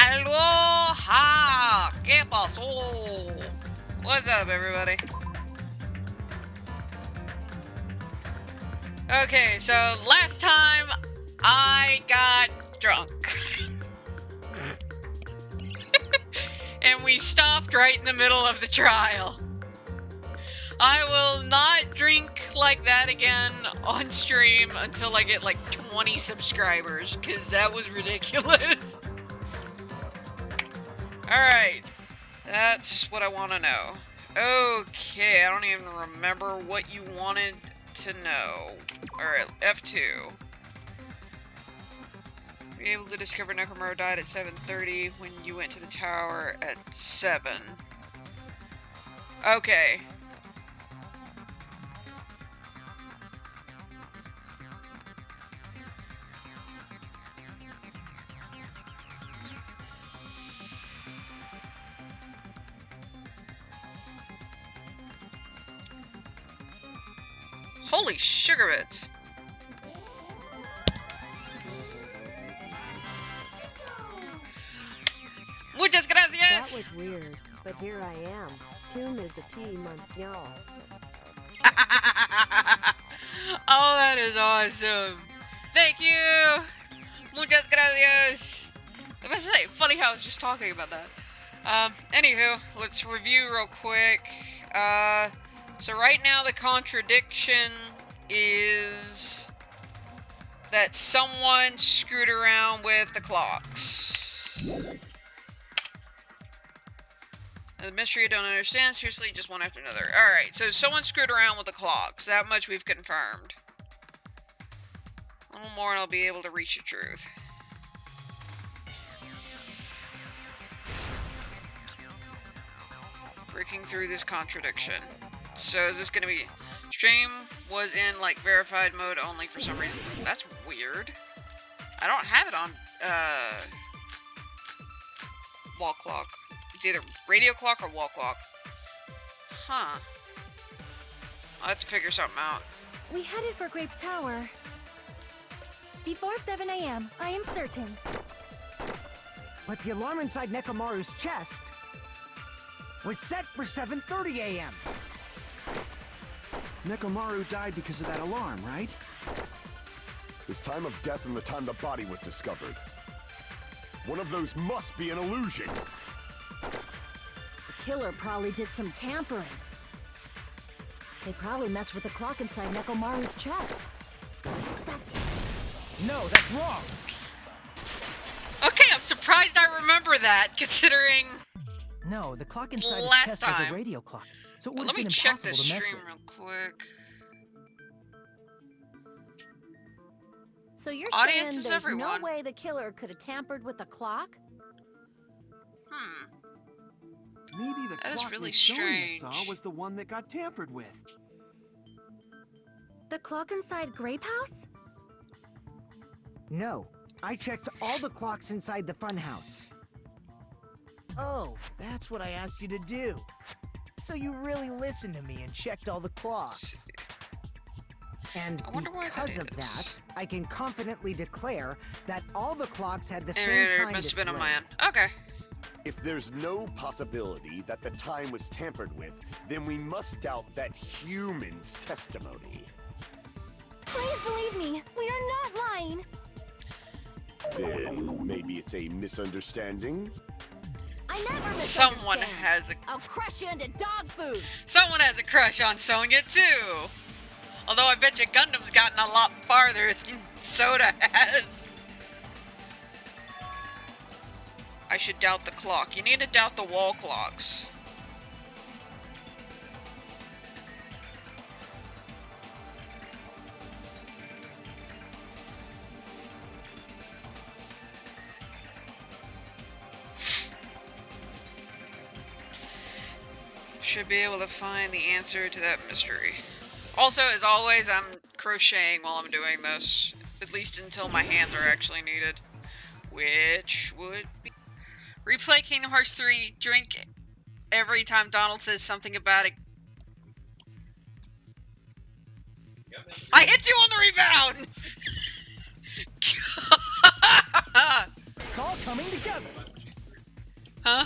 Aloha! ¿Qué pasó? What's up, everybody? Okay, so last time I got drunk. And we stopped right in the middle of the trial. I will not drink like that again on stream until I get like 20 subscribers, because that was ridiculous. Alright, that's what I want to know. Okay, I don't even remember what you wanted to know. Alright, F2. Were you able to discover Nekomaru died at 7:30 when you went to the tower at 7? Okay. Holy sugar bits! Muchas gracias! That was weird, but here I am. Tomb is a T-Monsieur. Oh, that is awesome! Thank you! Muchas gracias! I was gonna say, funny how I was just talking about that. Anywho, let's review real quick. So right now the contradiction is that someone screwed around with the clocks. The mystery I don't understand, seriously, just one after another. Alright, so someone screwed around with the clocks. That much we've confirmed. A little more and I'll be able to reach the truth. Breaking through this contradiction. So is this gonna be... Stream was in, like, verified mode only for some reason. That's weird. I don't have it on, wall clock. It's either radio clock or wall clock. Huh. I'll have to figure something out. We headed for Grape Tower. Before 7 a.m., I am certain. But the alarm inside Nekomaru's chest was set for 7:30 a.m. Nekomaru died because of that alarm, right? His time of death and the time the body was discovered. One of those must be an illusion. The killer probably did some tampering. They probably messed with the clock inside Nekomaru's chest. That's... No, that's wrong. Okay, I'm surprised I remember that, considering... No, the clock inside his Last chest was time. a radio clock, so it would Let have me been check impossible this to mess stream with. real quick. So you're Audience saying is there's everyone. no way the killer could have tampered with the clock? Maybe the That is clock really Miss Sonia strange. saw was the one that got tampered with. The clock inside Grape House? No, I checked all the clocks inside the funhouse. Oh, that's what I asked you to do. So you really listened to me and checked all the clocks. And I wonder why that because of is. that, I can confidently declare that all the clocks had the same It time must have been a display. man. Okay. If there's no possibility that the time was tampered with, then we must doubt that human's testimony. Please believe me, we are not lying. Then maybe it's a misunderstanding? I never Someone misunderstand. has a I'll crush you into dog food. Someone has a crush on Sonya too. Although I bet you Gundam's gotten a lot farther than Soda has. I should doubt the clock. You need to doubt the wall clocks. Should be able to find the answer to that mystery. Also, as always, I'm crocheting while I'm doing this, at least until my hands are actually needed, which would be... Replay Kingdom Hearts 3, drink every time Donald says something about it. I hit you on the rebound! It's all coming together. Huh?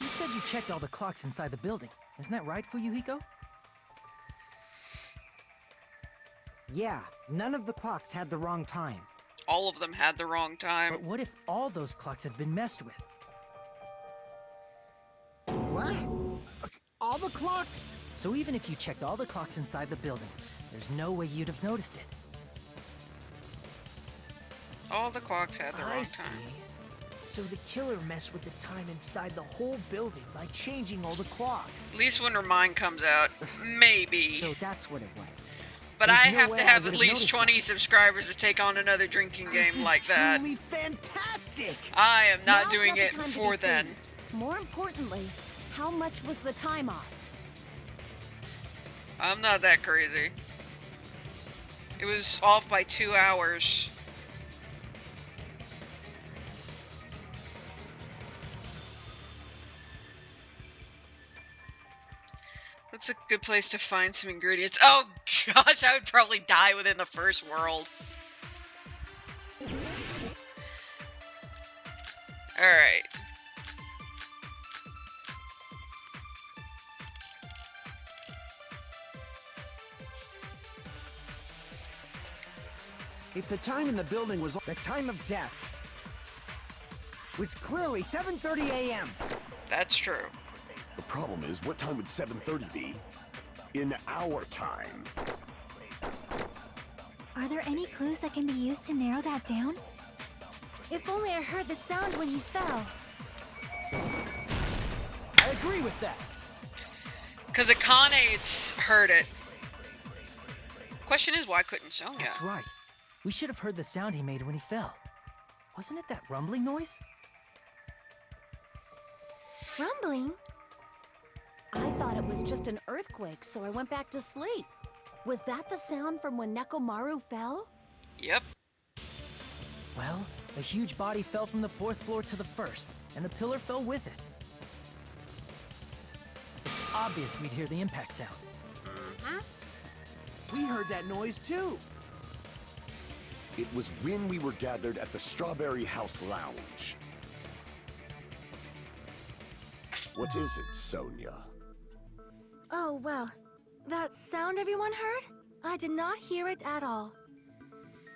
You said you checked all the clocks inside the building. Isn't that right, Fuyuhiko? Yeah, none of the clocks had the wrong time. All of them had the wrong time. But what if all those clocks have been messed with? What? All the clocks? So even if you checked all the clocks inside the building, there's no way you'd have noticed it. All the clocks had the I wrong see. time. So the killer messed with the time inside the whole building by changing all the clocks. At least when her mind comes out. Maybe. So that's what it was. But there's I no have way to I have at would've least noticed 20 subscribers to take on another drinking This game is like that. truly fantastic! I am not Now's doing the it time to be before then. pleased. More importantly, how much was the time off? I'm not that crazy. It was off by 2 hours. Looks like a good place to find some ingredients. Oh gosh, I would probably die within the first world. Alright. If the time in the building was the time of death, was clearly 7:30 a.m. That's true. The problem is, what time would 7:30 be? In our time. Are there any clues that can be used to narrow that down? If only I heard the sound when he fell. I agree with that. Because Akane's heard it. Question is, why couldn't Sonya? That's right. We should have heard the sound he made when he fell. Wasn't it that rumbling noise? Rumbling? I thought it was just an earthquake, so I went back to sleep. Was that the sound from when Nekomaru fell? Yep. Well, a huge body fell from the 4th floor to the 1st, and the pillar fell with it. It's obvious we'd hear the impact sound. We heard that noise too. It was when we were gathered at the Strawberry House Lounge. What is it, Sonya? Oh, well. That sound everyone heard? I did not hear it at all.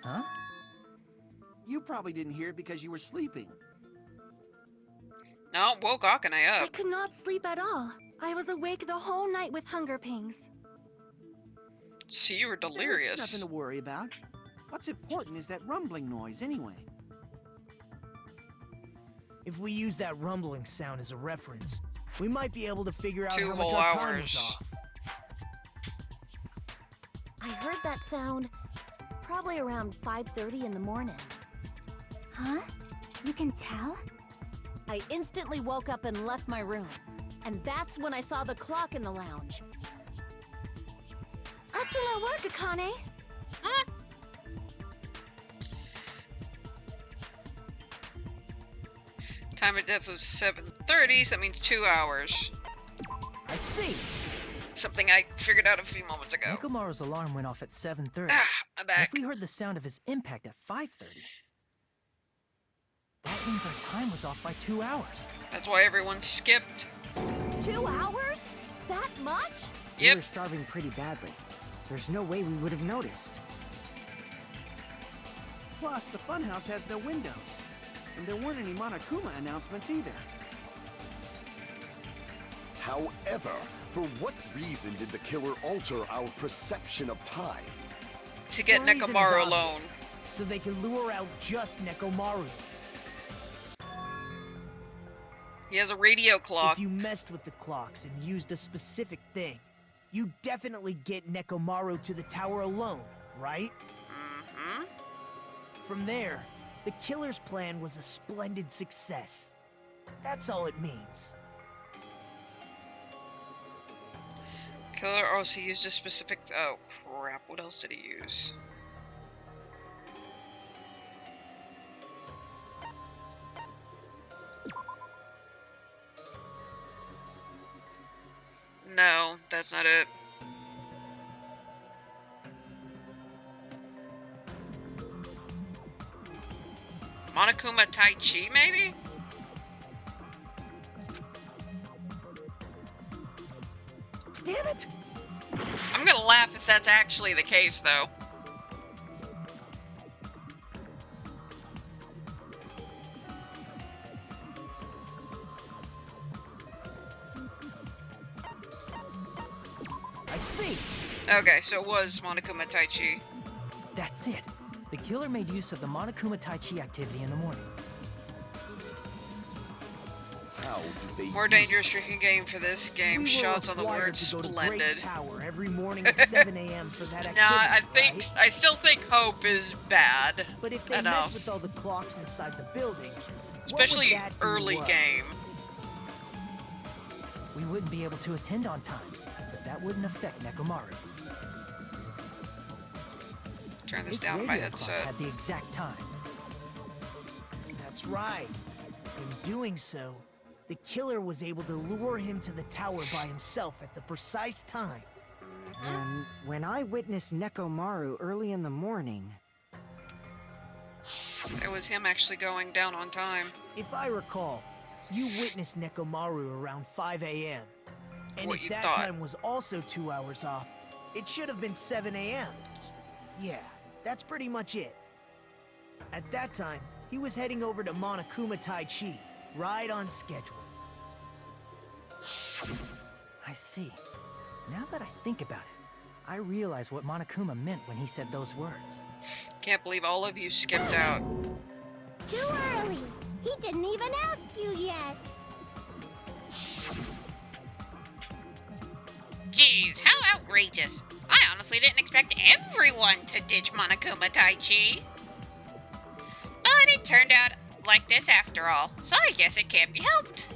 Huh? You probably didn't hear it because you were sleeping. No, woke Akane I up. could not sleep at all. I was awake the whole night with hunger pangs. See, you were There's delirious. nothing to worry about. What's important is that rumbling noise anyway. If we use that rumbling sound as a reference, we might be able to figure out 2 how much whole our time hours. was off. I heard that sound probably around 5:30 in the morning. Huh? You can tell? I instantly woke up and left my room. And that's when I saw the clock in the lounge. Excellent work, Akane. Time of death was 7:30, so that means 2 hours. I see! Something I figured out a few moments ago. Nekomaru's alarm went off at 7:30. Ah, I'm And back. if we heard the sound of his impact at 5:30, that means our time was off by 2 hours. That's why everyone skipped. 2 hours? That much? We Yep. were starving pretty badly. There's no way we would have noticed. Plus, the funhouse has no windows. And there weren't any Monokuma announcements either. However, for what reason did the killer alter our perception of time? To get The reason is Nekomaru obvious, alone. So they can lure out just Nekomaru. He has a radio clock. If you messed with the clocks and used a specific thing, you definitely get Nekomaru to the tower alone, right? Mm-hmm. From there, the killer's plan was a splendid success. That's all it means. Killer also used a specific... Oh, crap. What else did he use? No, that's not it. Monokuma Tai Chi, maybe? Damn it! I'm gonna laugh if that's actually the case, though. I see! Okay, so it was Monokuma Tai Chi. That's it. The killer made use of the Monokuma Tai Chi activity in the morning. How did they More use dangerous it? drinking game for this game. We were Shots on the required word to go to Great splendid. Tower every morning at 7 a.m. for that activity, Nah, I think right? I still think Hope is bad. But if they enough. mess with all the clocks inside the building, Especially what would that do early to us? game. We wouldn't be able to attend on time, but that wouldn't affect Nekomaru. Turn this This down on my radio clock headset. had the exact time. That's right. In doing so, the killer was able to lure him to the tower by himself at the precise time. And when I witnessed Nekomaru early in the morning, It was him actually going down on time. If I recall, you witnessed Nekomaru around 5 a.m. And What if you that thought. time was also 2 hours off, it should have been 7 a.m. Yeah, that's pretty much it. At that time, he was heading over to Monokuma Tai Chi, right on schedule. I see. Now that I think about it, I realize what Monokuma meant when he said those words. Can't believe all of you skipped out. Too early. He didn't even ask you yet. Jeez, how outrageous. I honestly didn't expect everyone to ditch Monokuma Tai Chi. But it turned out like this after all, so I guess it can't be helped.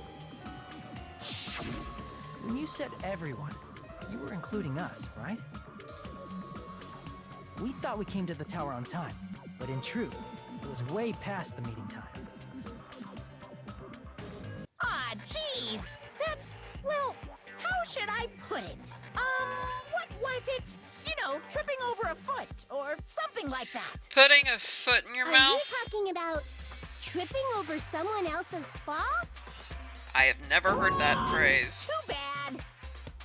When you said everyone, you were including us, right? We thought we came to the tower on time, but in truth, it was way past the meeting time. Ah, jeez. That's, well, how should I put it? What was it? You know, tripping over a foot or something like that. Putting a foot in your Are mouth? you talking about tripping over someone else's fault? I have never heard that phrase. Too bad.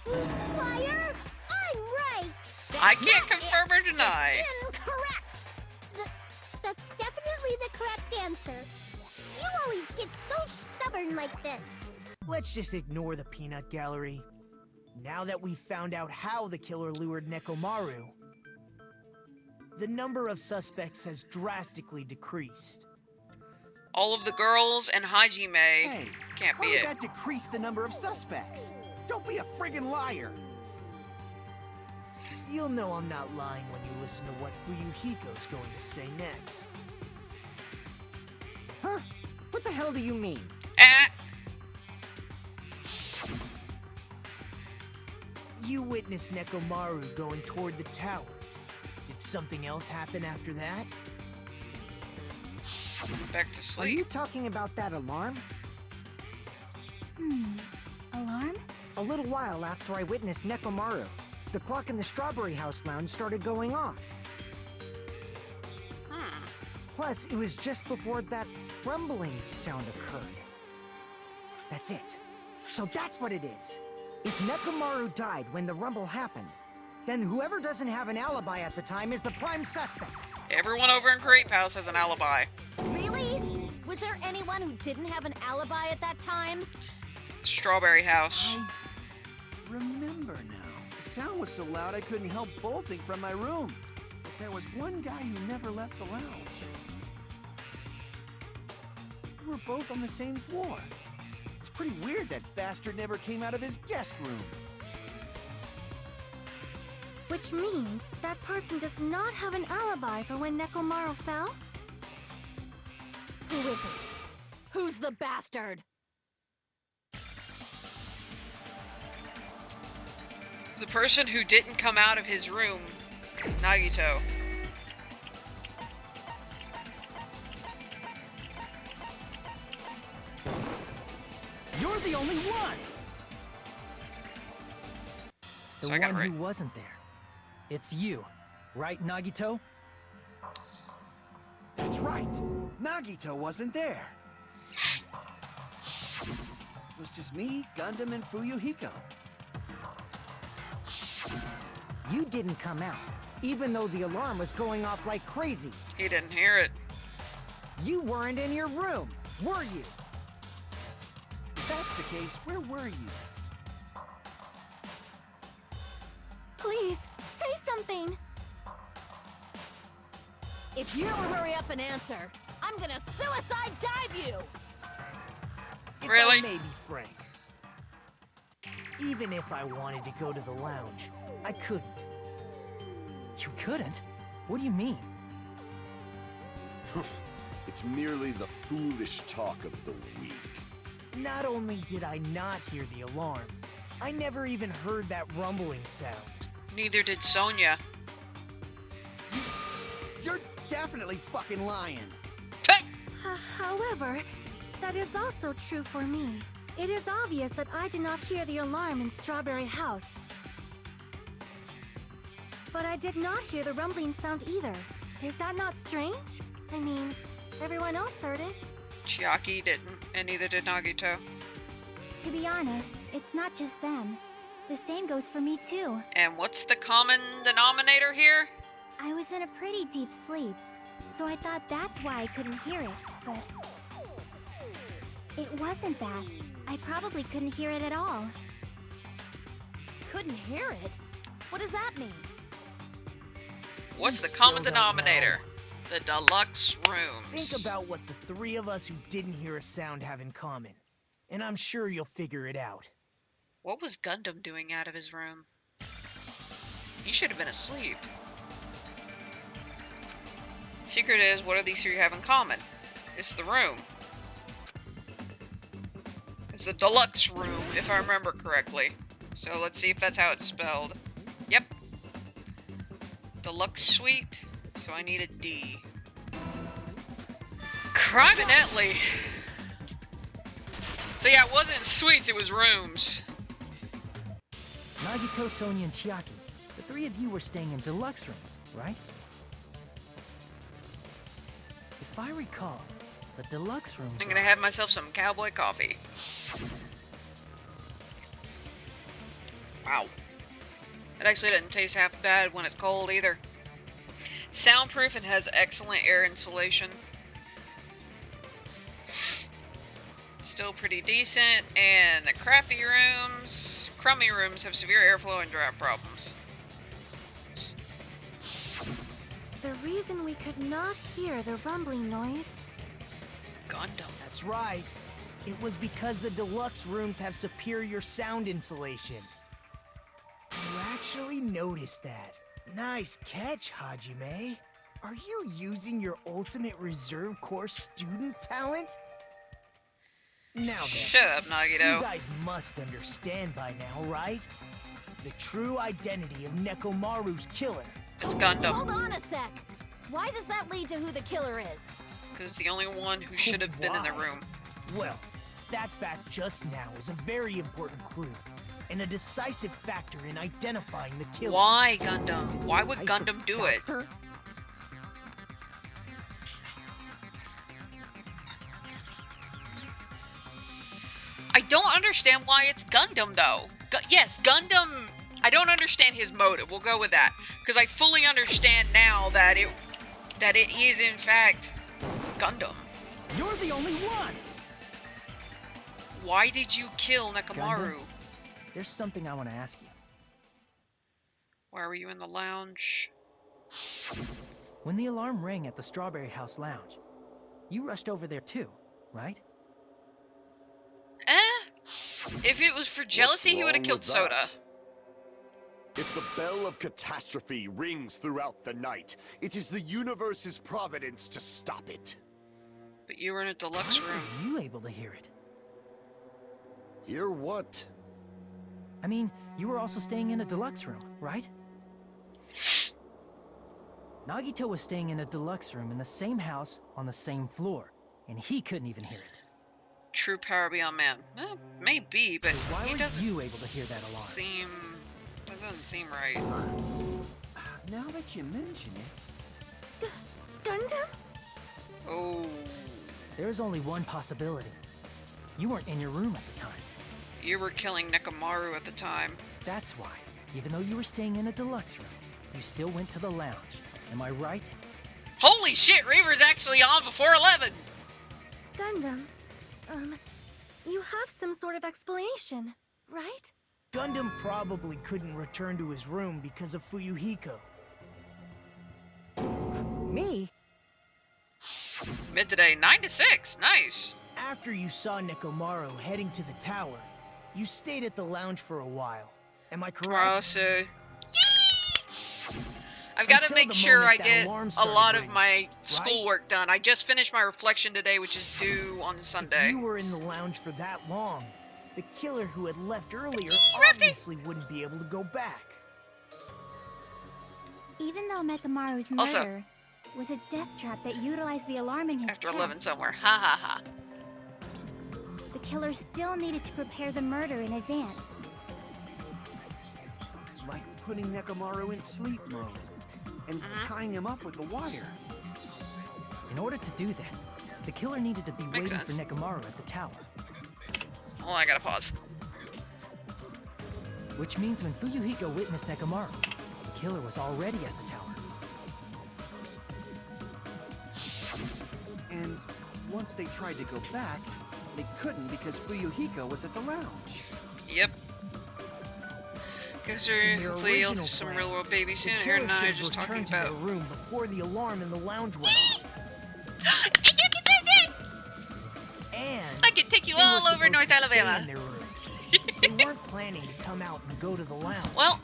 Liar! I'm right! I That's can't not confirm it. or deny. It's incorrect. That's definitely the correct answer. You always get so stubborn like this. Let's just ignore the peanut gallery. Now that we've found out how the killer lured Nekomaru, the number of suspects has drastically decreased. All of the girls and Hajime Hey, can't how be did it. that decrease the number of suspects? Don't be a friggin' liar. You'll know I'm not lying when you listen to what Fuyuhiko's going to say next. huh? What the hell do you mean? Ah, You witnessed Nekomaru going toward the tower. Did something else happen after that? back to Are you sleep. talking about that alarm? Alarm? A little while after I witnessed Nekomaru, the clock in the Strawberry House lounge started going off. Plus, it was just before that rumbling sound occurred. That's it. So that's what it is. If Nekomaru died when the rumble happened, then whoever doesn't have an alibi at the time is the prime suspect. Everyone over in Grape House has an alibi. Really? Was there anyone who didn't have an alibi at that time? Strawberry House. I remember now. The sound was so loud I couldn't help bolting from my room. But there was one guy who never left the lounge. We were both on the same floor. It's pretty weird that bastard never came out of his guest room. Which means that person does not have an alibi for when Nekomaru fell? Who isn't? Who's the bastard? The person who didn't come out of his room is Nagito. You're the only one! The So I got it one right. who wasn't there. It's you, right, Nagito? That's right. Nagito wasn't there. It was just me, Gundam, and Fuyuhiko. You didn't come out, even though the alarm was going off like crazy. He didn't hear it. You weren't in your room, were you? If that's the case, where were you? Please, say something. If you don't hurry up and answer, I'm gonna suicide dive you! If Really? I may be frank, even if I wanted to go to the lounge, I couldn't. You couldn't? What do you mean? It's merely the foolish talk of the weak. Not only did I not hear the alarm, I never even heard that rumbling sound. Neither did Sonia. You're definitely fucking lying. However, that is also true for me. It is obvious that I did not hear the alarm in Strawberry House. But I did not hear the rumbling sound either. Is that not strange? I mean, everyone else heard it. Cherokee didn't, and neither did Nagito. To be honest, it's not just them. The same goes for me too. And what's the common denominator here? I was in a pretty deep sleep, so I thought that's why I couldn't hear it, but... It wasn't that. I probably couldn't hear it at all. Couldn't hear it? What does that mean? What's the still common don't denominator? The deluxe rooms. Think about what the three of us who didn't hear a sound have in common, and I'm sure you'll figure it out. What was Gundam doing out of his room? He should have been asleep. Secret is, what do these three have in common? It's the room. It's the deluxe room, if I remember correctly. So let's see if that's how it's spelled. Yep. Deluxe suite. So I need a D. Criminally. So yeah, it wasn't suites, it was rooms. Nagito, Sonia, and Chiaki. The three of you were staying in deluxe rooms, right? If I recall, the deluxe rooms I'm gonna have myself some cowboy coffee. Wow. It actually doesn't taste half bad when it's cold either. Soundproof and has excellent air insulation. Still pretty decent, and the crummy rooms have severe airflow and draft problems. The reason we could not hear the rumbling noise... Gundam. That's right. It was because the deluxe rooms have superior sound insulation. You actually noticed that. Nice catch, Hajime. Are you using your ultimate reserve corps student talent? Now then, Shut up, you Nagito. guys must understand by now, right? The true identity of Nekomaru's killer. It's Gundam. Hold on a sec. Why does that lead to who the killer is? Because it's the only one who should have been in the room. Well, that fact just now is a very important clue, and a decisive factor in identifying the killer. Why Gundam? Why would Decisive Gundam do it? factor? I don't understand why it's Gundam, though. Yes, Gundam... I don't understand his motive. We'll go with that. Because I fully understand now that it is, in fact, Gundam. You're the only one! Why did you kill Nekomaru? Gundam? There's something I want to ask you. Why were you in the lounge? When the alarm rang at the Strawberry House lounge, you rushed over there too, right? If it was for jealousy, he would have killed Soda. If the bell of catastrophe rings throughout the night, it is the universe's providence to stop it. But you were in a deluxe How room. were you able to hear it? Hear what? I mean, you were also staying in a deluxe room, right? Nagito was staying in a deluxe room in the same house on the same floor, and he couldn't even hear it. True power beyond man. Maybe, but So why he were doesn't you able to hear that alarm? That doesn't seem right. Now that you mention it, Gundam? Oh. There is only one possibility. You weren't in your room at the time. You were killing Nekomaru at the time. That's why, even though you were staying in a deluxe room, you still went to the lounge. Am I right? Holy shit, Reaver's actually on before 11! Gundam, you have some sort of explanation, right? Gundam probably couldn't return to his room because of Fuyuhiko. Me? Mid today, 9 to 6. Nice. After you saw Nekomaru heading to the tower, you stayed at the lounge for a while. Am I Tomorrow, correct? so. I've got to Until make the sure I moment that get alarm a started lot of ringing, my right? schoolwork done. I just finished my reflection today, which is due on If Sunday. you were in the lounge for that long, the killer who had left earlier Rifty! obviously wouldn't be able to go back. Even though Mekamaru's Also- murder was a death trap that utilized the alarm in his After chest, 11 somewhere. Ha ha ha. the killer still needed to prepare the murder in advance. Like putting Nekomaru in sleep mode and tying him up with the wire. In order to do that, the killer needed to be Makes waiting for sense. Nekomaru at the tower. Oh, I gotta pause. Which means when Fuyuhiko witnessed Nekomaru, the killer was already at the tower. And once they tried to go back, they couldn't because Fuyuhiko was at the lounge. Yep. Guess In we're their hopefully you'll original have some plan, real world baby The soon. killer Aaron and I should are have just talking returned to about. their room before the alarm in the lounge went off. And I can take you they were all over supposed North to stay Alabama. in their room. They weren't planning to come out and go to the lounge. Well,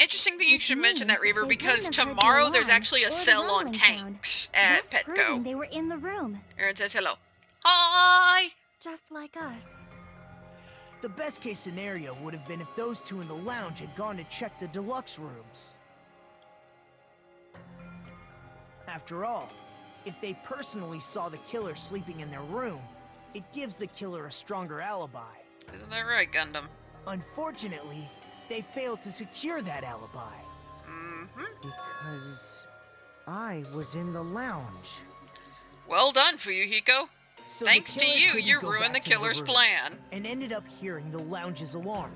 interesting thing you Which should mention means that, Reaver, they because wouldn't have heard the tomorrow there's alarm actually or a the sell on rumbling sound, tanks at thus proving Petco. they were in the room, Aaron says hello. Hi! Just like us. The best case scenario would have been if those two in the lounge had gone to check the deluxe rooms. After all, if they personally saw the killer sleeping in their room, it gives the killer a stronger alibi. Isn't that right, Gundam? Unfortunately, they failed to secure that alibi. Mm-hmm. Because I was in the lounge. Well done, Fuyuhiko. So Thanks the to killer you, couldn't you go ruined the back to their killer's room plan. and ended up hearing the lounge's alarm.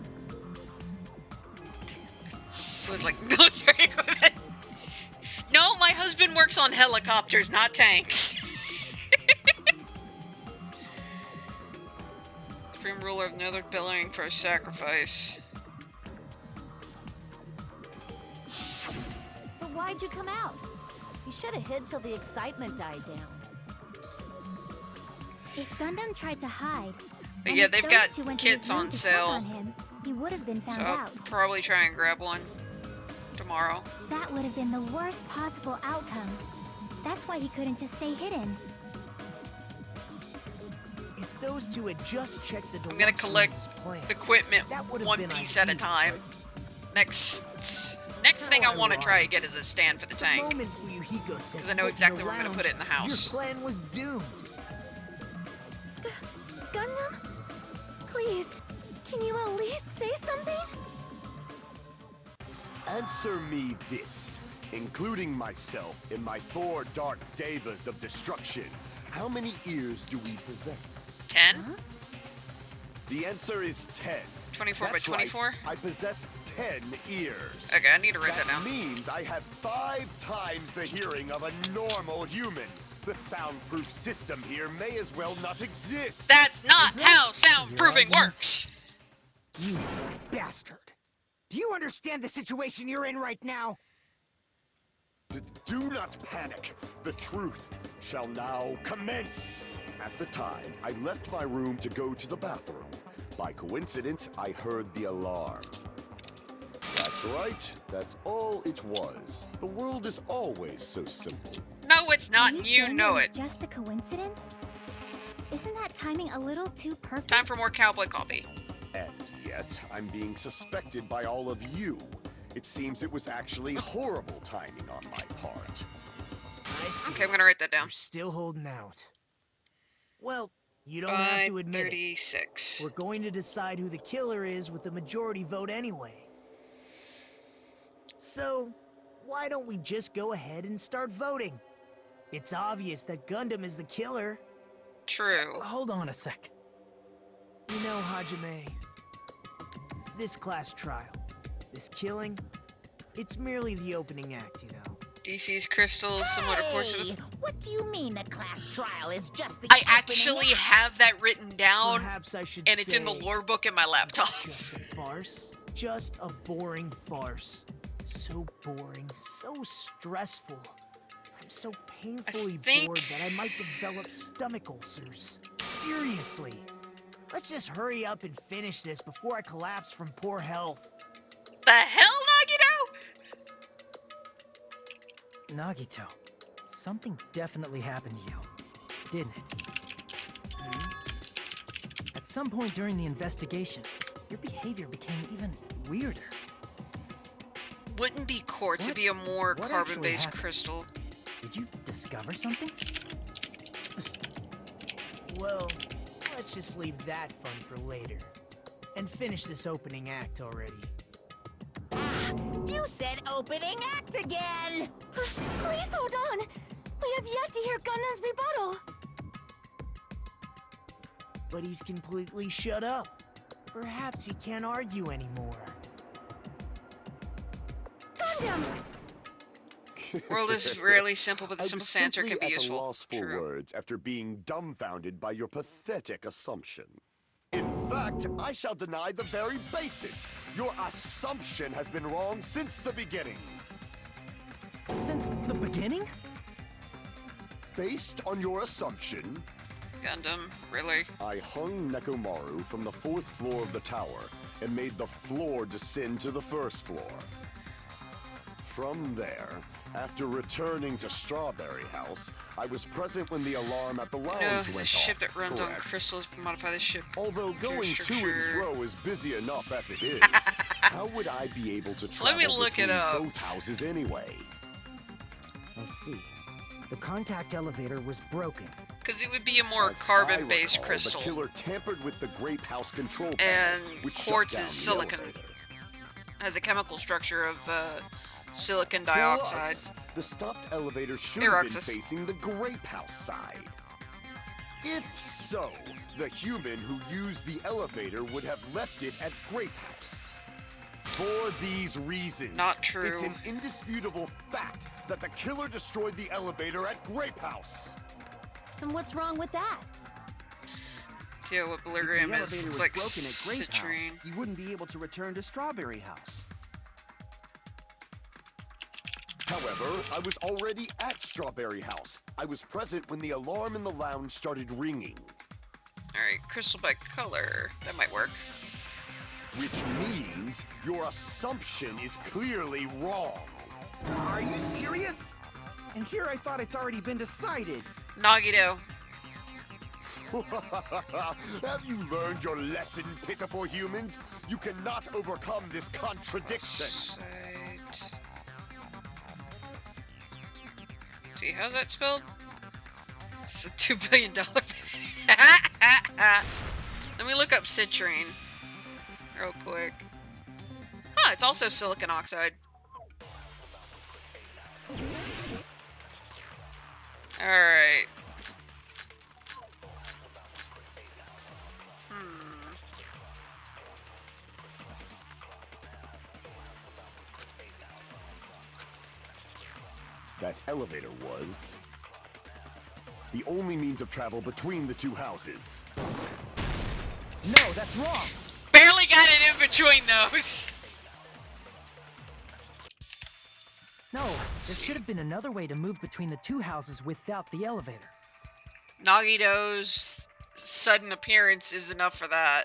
It was like military equipment. No, my husband works on helicopters, not tanks. Supreme ruler of Nether billowing for a sacrifice. But why'd you come out? You should have hid till the excitement died down. If Gundam tried to hide, But and yeah, if they've those got two went to kits his room on to check sale. on him, he would have been found So I'll out. probably try and grab one tomorrow. That would have been the worst possible outcome. That's why he couldn't just stay hidden. If those two had just checked the deluxe I'm gonna collect rooms as planned, equipment that would have one been piece at a ideal, time. Next thing I want to try to get is a stand for the The tank. moment Fuyuhiko said 'Cause I know foot in exactly the where I'm gonna put lounge, it in the house. Your plan was doomed. Gundam? Please, can you at least say something? Answer me this, including myself in my 4 dark devas of destruction. How many ears do we possess? 10? The answer is 10. 24 by That's 24? Right. I possess 10 ears. Okay, I need to write that down. means I have 5 times the hearing of a normal human. The soundproof system here may as well not exist. That's not Is that how your soundproofing argument? works! You bastard. Do you understand the situation you're in right now? Do not panic. The truth shall now commence. At the time, I left my room to go to the bathroom. By coincidence, I heard the alarm. That's right. That's all it was. The world is always so simple. No, it's not, Are and you you saying know was it. just a coincidence? Isn't that timing a little too perfect? Time for more cowboy coffee. And yet, I'm being suspected by all of you. It seems it was actually horrible timing on my part. I see. Okay, I'm gonna write that down. You're still holding out. Well, you don't have to admit it. 36. We're going to decide who the killer is with the majority vote anyway. So, why don't we just go ahead and start voting? It's obvious that Gundam is the killer. True. Hold on a sec. You know, Hajime, this class trial, this killing, it's merely the opening act, you know. DC's crystals, somewhat reports of Hey, it. what do you mean a class trial is just the I opening actually act? have that written down, Perhaps I should and it's in the say lore book in my laptop. it's just a farce. Just a boring farce. So boring, so stressful. I'm so painfully think- bored that I might develop stomach ulcers. Seriously. Let's just hurry up and finish this before I collapse from poor health. The hell, Nagito? Nagito, something definitely happened to you, didn't it? At some point during the investigation, your behavior became even weirder. Wouldn't be quartz, it'd What- be a more what carbon-based actually happened? crystal. Did you discover something? Well, let's just leave that fun for later. And finish this opening act already. Ah, you said opening act again! Please hold on. We have yet to hear Gundam's rebuttal. But he's completely shut up. Perhaps he can't argue anymore. Gundam! World is rarely simple, but the I simple was answer simply can be at useful. a loss for True. words after being dumbfounded by your pathetic assumption. In fact, I shall deny the very basis. Your assumption has been wrong since the beginning. Since the beginning? Based on your assumption, Gundam, really? I hung Nekomaru from the 4th floor of the tower and made the floor descend to the 1st floor. From there, after returning to Strawberry House, I was present when the alarm at the lounge No, went it's a off. ship that runs on correct? crystals. Modify the ship. Although going to and structure. fro is busy enough as it is, how would I be able to travel Let me look it between up. both houses anyway? I see. The contact elevator was broken. Because it would be a more As I carbon-based recall, crystal. The killer tampered with the Grape House control And panel, which quartz shut down is the silicon. elevator. Has a chemical structure of silicon dioxide. Plus, the stopped elevator should Here, have been Roxas. facing the Grape House side. If so, the human who used the elevator would have left it at Grape House. For these reasons, Not true. It's an indisputable fact that the killer destroyed the elevator at Grape House. And what's wrong with that? Yeah, what If the Bellegram is. elevator Looks was like broken at Grape citrine. House, you wouldn't be able to return to Strawberry House. However, I was already at Strawberry House. I was present when the alarm in the lounge started ringing. Alright, crystal by color. That might work. Which means your assumption is clearly wrong. Are you serious? And here I thought it's already been decided. Nagito. Have you learned your lesson, pitiful humans? You cannot overcome this contradiction. Site. See, how's that spelled? It's a $2 billion. Let me look up citrine real quick. Huh, it's also silicon oxide. Alright. That elevator was the only means of travel between the two houses. No, that's wrong. Barely got it in between those. No, there should have been another way to move between the two houses without the elevator. Nagito's sudden appearance is enough for that.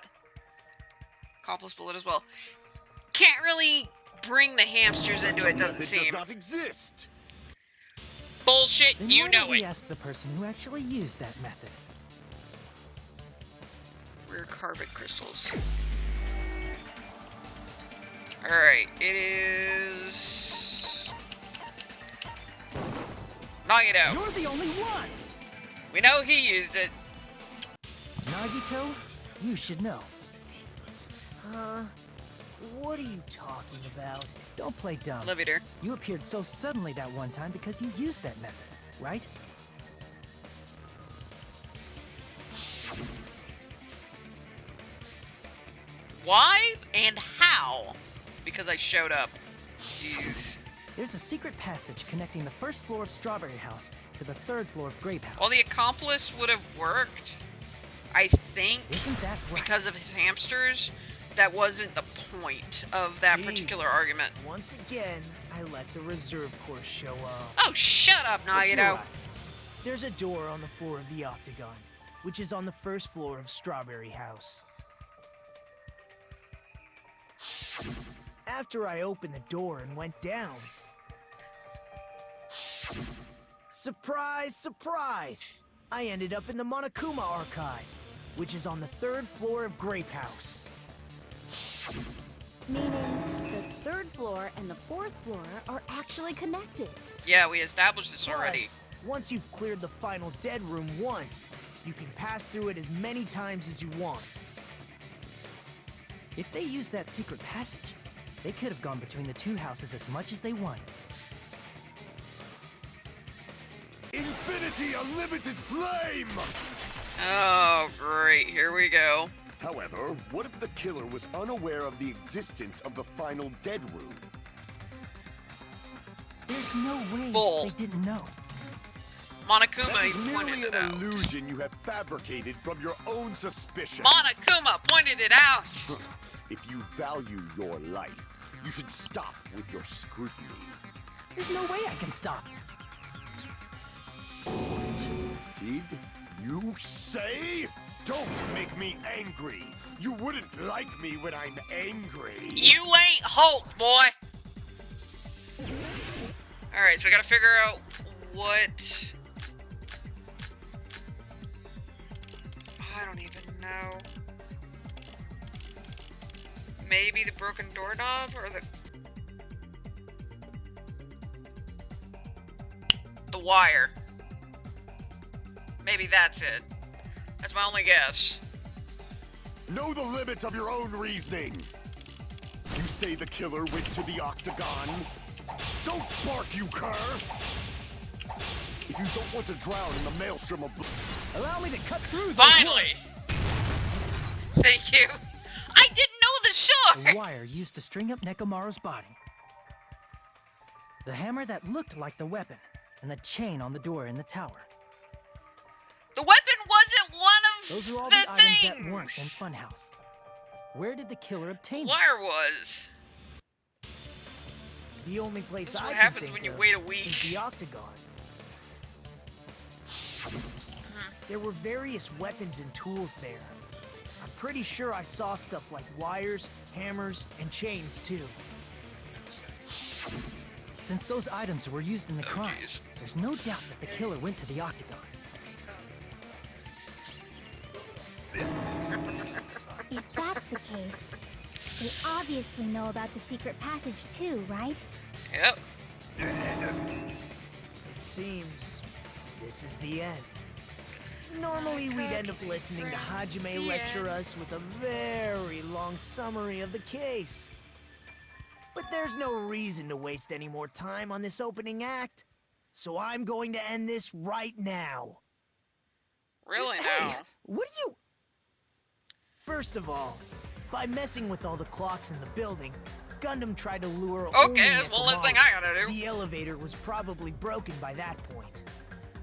Accomplice bullet as well. Can't really bring the hamsters into it, doesn't Method seem. does not exist. Bullshit, Then you why know don't we it. ask the person who actually used that method? Rare carbon crystals. Alright, it is... Nagito. You're the only one! We know he used it. Nagito, you should know. What are you talking about? Don't play dumb. Elevator. You appeared so suddenly that one time because you used that method, right? Why and how? Because I showed up. Jeez. There's a secret passage connecting the first floor of Strawberry House to the third floor of Grape House. Well, the accomplice would have worked, I think, Isn't that right? because of his hamsters. That wasn't the point of that Jeez. particular argument. Once again, I let the reserve course show up. Oh, shut up, But you're Nagito. right. There's a door on the floor of the Octagon, which is on the first floor of Strawberry House. After I opened the door and went down... Surprise, surprise! I ended up in the Monokuma Archive, which is on the third floor of Grape House. Meaning, the third floor and the fourth floor are actually connected. Yeah, we established this already. Plus, once you've cleared the final dead room once, you can pass through it as many times as you want. If they used that secret passage, they could have gone between the two houses as much as they wanted. Infinity Unlimited Flame! Oh, great. Here we go. However, what if the killer was unaware of the existence of the final dead room? There's no way Bull. they didn't know. Monokuma That is even merely pointed it an out. illusion you have fabricated from your own suspicion. Monokuma pointed it out. If you value your life, you should stop with your scrutiny. There's no way I can stop. Did you say? Don't make me angry. You wouldn't like me when I'm angry. You ain't Hulk, boy. Alright, so we gotta figure out what... I don't even know. Maybe the broken doorknob or the wire. Maybe that's it. That's my only guess. Know the limits of your own reasoning. You say the killer went to the Octagon? Don't bark, you cur! If you don't want to drown in the maelstrom of... Allow me to cut through those Finally! Thank you. I didn't know the The sword! wire used to string up Nekomaru's body. The hammer that looked like the weapon, and the chain on the door in the tower. The weapon wasn't one of Those are all the the items things! that weren't in Funhouse. Where did the killer obtain them? Wire was. The only place This is I what can happens think when you of wait a is week. the Octagon. There were various weapons and tools there. I'm pretty sure I saw stuff like wires, hammers, and chains too. Since those items were used in the crime, jeez. there's no doubt that the killer went to the Octagon. If that's the case, they obviously know about the secret passage too, right? Yep. It seems this is the end. Normally we'd end up listening to Hajime lecture us with a very long summary of the case. But there's no reason to waste any more time on this opening act, so I'm going to end this right now. Really Hey, now. what do you... First of all, by messing with all the clocks in the building, Gundam tried to lure only Okay, that's one less thing I gotta do. The elevator was probably broken by that point.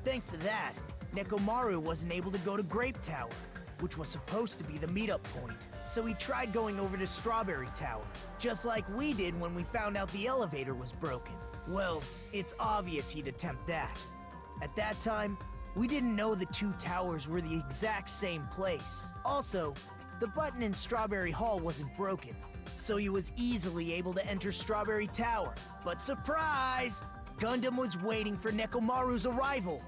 Thanks to that, Nekomaru wasn't able to go to Grape Tower, which was supposed to be the meetup point. So he tried going over to Strawberry Tower, just like we did when we found out the elevator was broken. Well, it's obvious he'd attempt that. At that time, we didn't know the two towers were the exact same place. Also, the button in Strawberry Hall wasn't broken, so he was easily able to enter Strawberry Tower. But surprise! Gundam was waiting for Nekomaru's arrival.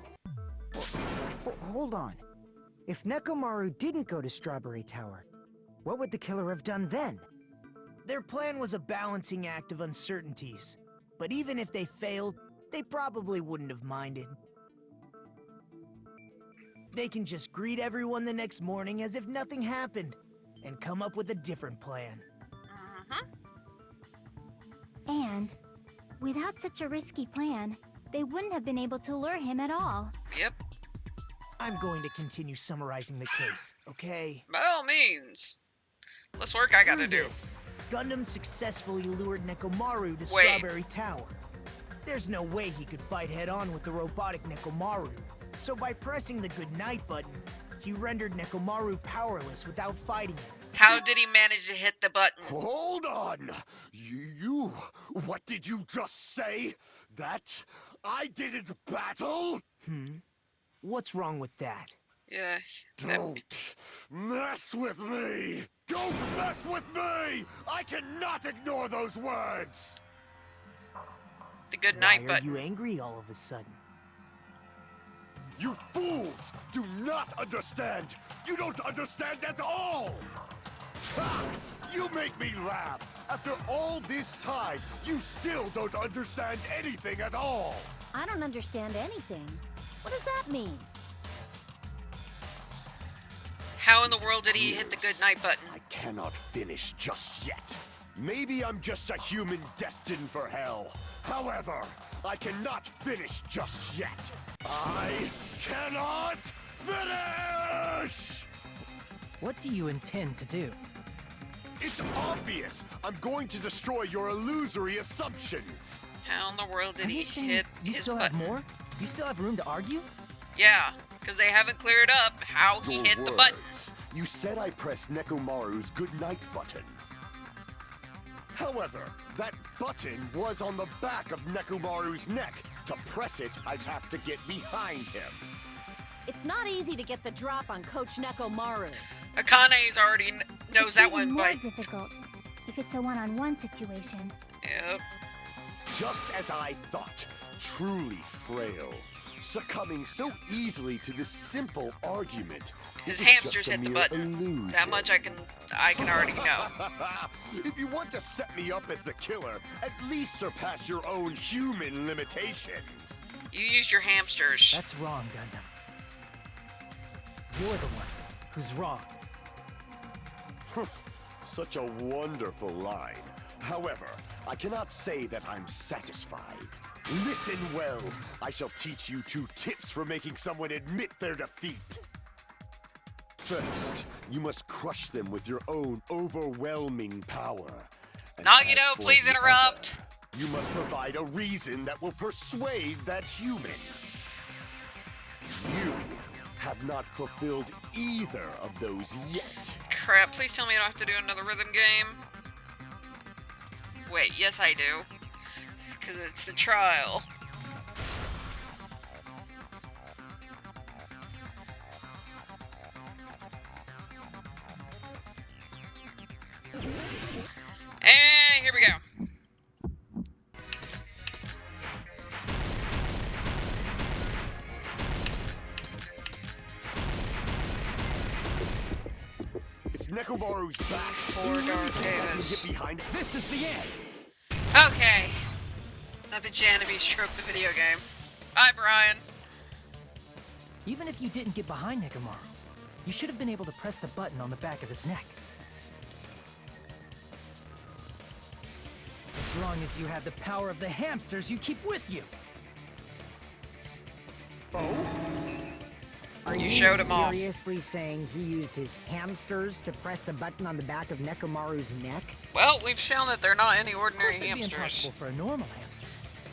Hold on. If Nekomaru didn't go to Strawberry Tower, what would the killer have done then? Their plan was a balancing act of uncertainties. But even if they failed, they probably wouldn't have minded. They can just greet everyone the next morning as if nothing happened, and come up with a different plan. And without such a risky plan, they wouldn't have been able to lure him at all. Yep. I'm going to continue summarizing the case, okay? By all means. less work I gotta Through do. this, Gundam successfully lured Nekomaru to Wait. Strawberry Tower. There's no way he could fight head-on with the robotic Nekomaru. So by pressing the goodnight button, he rendered Nekomaru powerless without fighting him. How did he manage to hit the button? Hold on! What did you just say? That I didn't battle? What's wrong with that? Yeah. Don't mess with me! Don't mess with me! I cannot ignore those words! The good Why night are button. you angry all of a sudden? You fools do not understand! You don't understand at all! Ha! You make me laugh! After all this time, you still don't understand anything at all! I don't understand anything. What does that mean? How in the world did he hit the good night button? I cannot finish just yet. Maybe I'm just a human destined for hell. However, I cannot finish just yet. I cannot finish! What do you intend to do? It's obvious. I'm going to destroy your illusory assumptions. How in the world did Are he you saying hit you his still button? have more? You still have room to argue? Yeah, because they haven't cleared up how he Your hit the button. words. You said I pressed Nekomaru's goodnight button. However, that button was on the back of Nekomaru's neck. To press it, I'd have to get behind him. It's not easy to get the drop on Coach Nekomaru. Akane's already knows It's that even one, more but difficult if it's a one-on-one situation. yep. Just as I thought, truly frail. Succumbing so easily to this simple argument. His It was hamsters just a hit the mere button. illusion. That much I can already know. If you want to set me up as the killer, at least surpass your own human limitations. You used your hamsters. That's wrong, Gundam. You're the one who's wrong. Such a wonderful line. However, I cannot say that I'm satisfied. Listen well. I shall teach you 2 tips for making someone admit their defeat. First, you must crush them with your own overwhelming power. And Nagito, as for please the interrupt. other, you must provide a reason that will persuade that human. You have not fulfilled either of those yet. Crap, please tell me I don't have to do another rhythm game. Wait, yes I do. Because it's the trial. And here we go. It's Nekomaru's back. Poor Darth I can Davis. get behind it. This is the end! Okay. Not the Janabe's trope, the video game. Hi, Brian. Even if you didn't get behind Nekomaru, you should have been able to press the button on the back of his neck. As long as you have the power of the hamsters you keep with you. Are You you showed him off. seriously saying he used his hamsters to press the button on the back of Nekomaru's neck? Well, we've shown that they're not any Of ordinary course, it'd be hamsters. impossible for a normal hamster,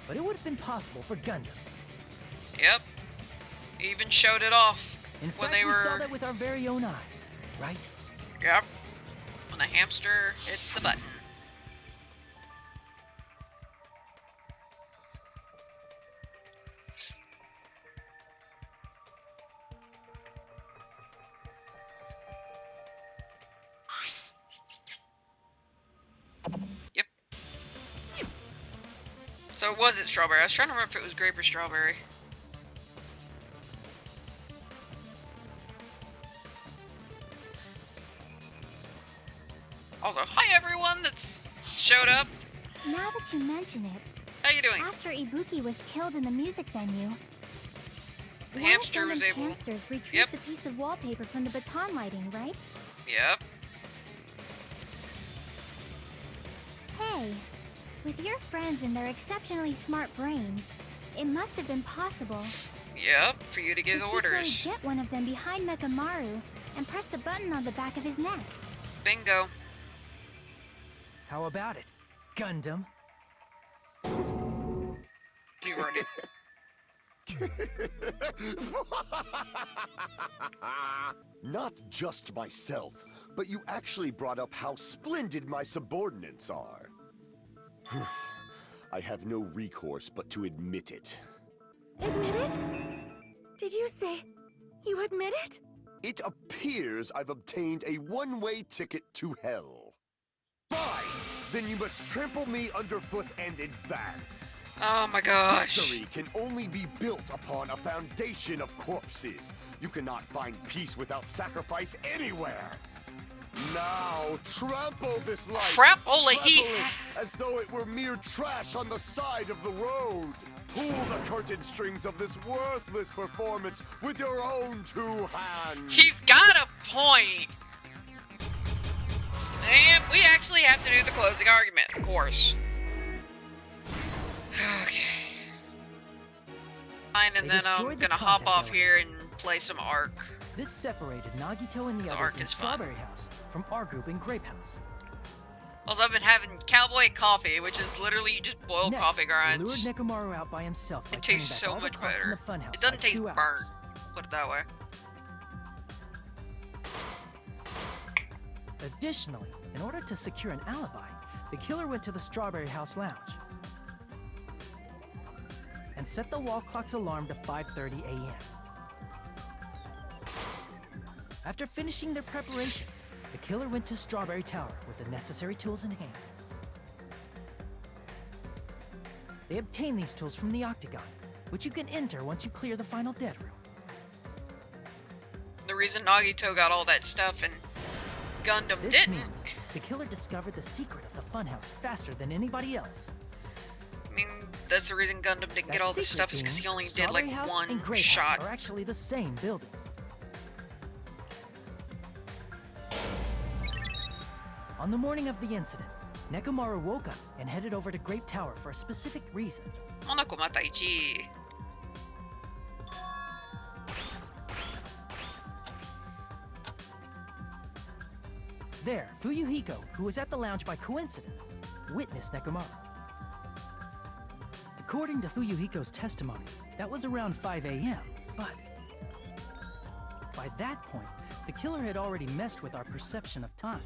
but it would have been possible for Gundams. Yep. Even showed it off In when fact, they we saw were. that with our very own eyes, right? Yep. When the hamster hit the button. Yep. So was it strawberry? I was trying to remember if it was grape or strawberry. Also, hi everyone that's showed up. Now that you mention it, How you doing? after Ibuki was killed in the music venue, The one hamster of was Gundam's able. hamsters retrieved Yep. the piece of wallpaper from the baton lighting, right? Yep. Hey, with your friends and their exceptionally smart brains, it must have been possible Yep. For you to give to the secretly orders. get one of them behind Mekamaru and press the button on the back of his neck. Bingo. How about it, Gundam? You already. Not just myself, but you actually brought up how splendid my subordinates are. I have no recourse but to admit it. Admit it? Did you say you admit it? It appears I've obtained a one-way ticket to hell. Fine! Then you must trample me underfoot and advance. Oh my gosh. Victory can only be built upon a foundation of corpses. You cannot find peace without sacrifice anywhere. Now, trample this life. Trample it. As though it were mere trash on the side of the road. Pull the curtain strings of this worthless performance with your own two hands. He's got a point. And we actually have to do the closing argument, of course. Okay. Fine, and then I'm gonna hop off here and play some Ark. This separated Nagito and the This others arc in is fun. Strawberry House from our group in Grape House. Also, I've been having cowboy coffee, which is literally you just boil Next, coffee they lured grinds. Nekomaru out by himself by It turning tastes back so all the much clocks in better. the funhouse It doesn't by taste 2 hours. burnt. Put it that way. Additionally, in order to secure an alibi, the killer went to the Strawberry House lounge and set the wall clock's alarm to 5:30 a.m. After finishing their preparations, the killer went to Strawberry Tower with the necessary tools in hand. They obtained these tools from the Octagon, which you can enter once you clear the final dead room. The reason Nagito got all that stuff and Gundam This didn't. means the killer discovered the secret of the funhouse faster than anybody else. I mean, that's the reason Gundam didn't get all this stuff is because he only did like House one and Grape shot. House are actually the same building. On the morning of the incident, Nekomaru woke up and headed over to Grape Tower for a specific reason. Monokuma Taichi. There, Fuyuhiko, who was at the lounge by coincidence, witnessed Nekomaru. According to Fuyuhiko's testimony, that was around 5 a.m., but by that point, the killer had already messed with our perception of time.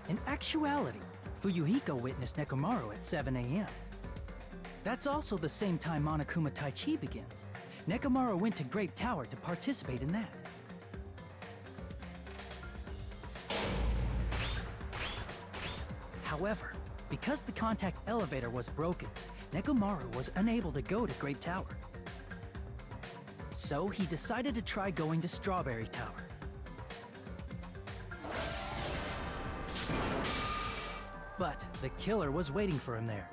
In actuality, Fuyuhiko witnessed Nekomaru at 7 a.m. That's also the same time Monokuma Taichi begins. Nekomaru went to Grape Tower to participate in that. However, because the contact elevator was broken, Nekomaru was unable to go to Grape Tower. So he decided to try going to Strawberry Tower. But the killer was waiting for him there.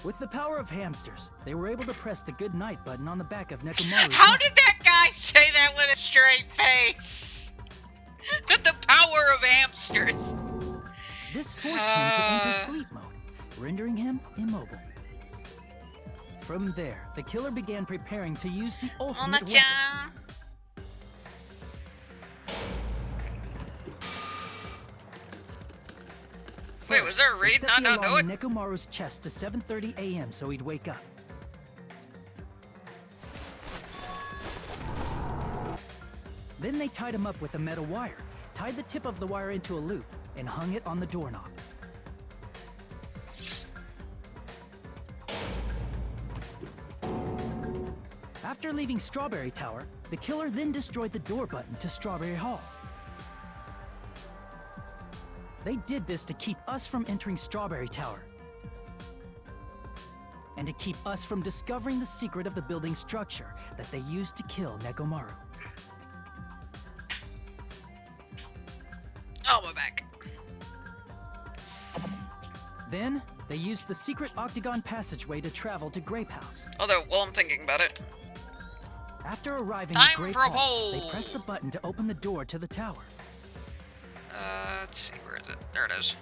With the power of hamsters, they were able to press the good night button on the back of Nekomaru's How neck. did that guy say that with a straight face? With the power of hamsters. This forced him to enter sleep mode, rendering him immobile. From there, the killer began preparing to use the ultimate weapon. Ona-chan. Wait, was there a He raid? set the No, alarm it. in Nekomaru's chest to 7:30 a.m. so he'd wake up. Then they tied him up with a metal wire, tied the tip of the wire into a loop, and hung it on the doorknob. After leaving Strawberry Tower, the killer then destroyed the door button to Strawberry Hall. They did this to keep us from entering Strawberry Tower. And to keep us from discovering the secret of the building's structure that they used to kill Nekomaru. Oh, my back. Then, they used the secret octagon passageway to travel to Grape House. Although, while I'm thinking about it. After arriving Time at Grape for a Hall, they poll. pressed the button to open the door to the tower. Let's see, where is it? There it is.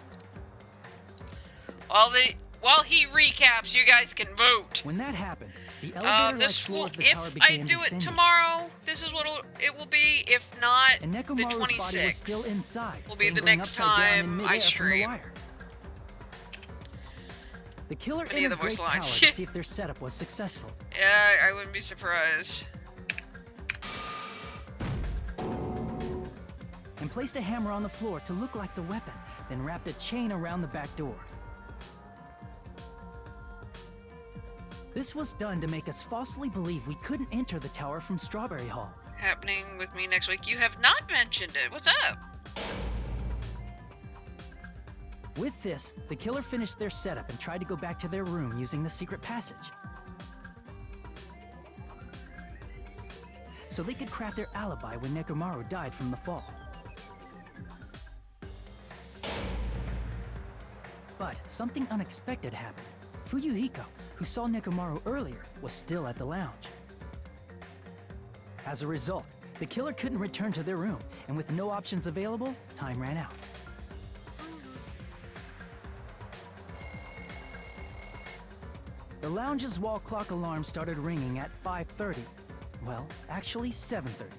While he recaps, you guys can vote. When that happened, The elevator-like This floor will, of the if tower I began do it descending, tomorrow, this is what it will be. If not, and the Nekomaru's body was 26th still inside, will be the dangling next upside down in time midair I from the stream. wire. The killer Many of entered the voice Great Tower lines. to see if their setup was successful. Yeah, I wouldn't be surprised. And placed a hammer on the floor to look like the weapon, then wrapped a chain around the back door. This was done to make us falsely believe we couldn't enter the tower from Strawberry Hall. Happening with me next week. You have not mentioned it. What's up? With this, the killer finished their setup and tried to go back to their room using the secret passage. So they could craft their alibi when Nekomaru died from the fall. But something unexpected happened. Fuyuhiko, who saw Nekomaru earlier, was still at the lounge. As a result, the killer couldn't return to their room, and with no options available, time ran out. The lounge's wall clock alarm started ringing at 5:30. Well, actually 7:30.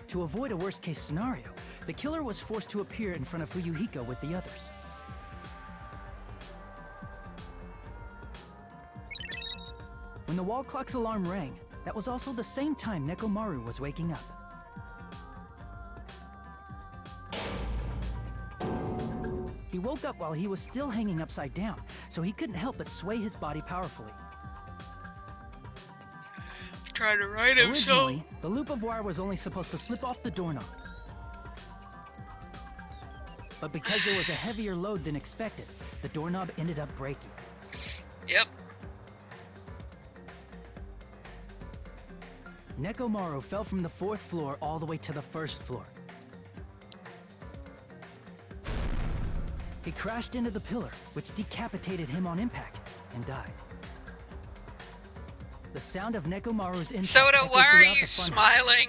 To avoid a worst-case scenario, the killer was forced to appear in front of Fuyuhiko with the others. When the wall clock's alarm rang, that was also the same time Nekomaru was waking up. He woke up while he was still hanging upside down, so he couldn't help but sway his body powerfully. Trying to write him so. Originally, the loop of wire was only supposed to slip off the doorknob. But because there was a heavier load than expected, the doorknob ended up breaking. Yep. Nekomaru fell from the 4th floor all the way to the 1st floor. He crashed into the pillar, which decapitated him on impact, and died. The sound of Nekomaru's impact Soda, echoed why are throughout you the funhouse. smiling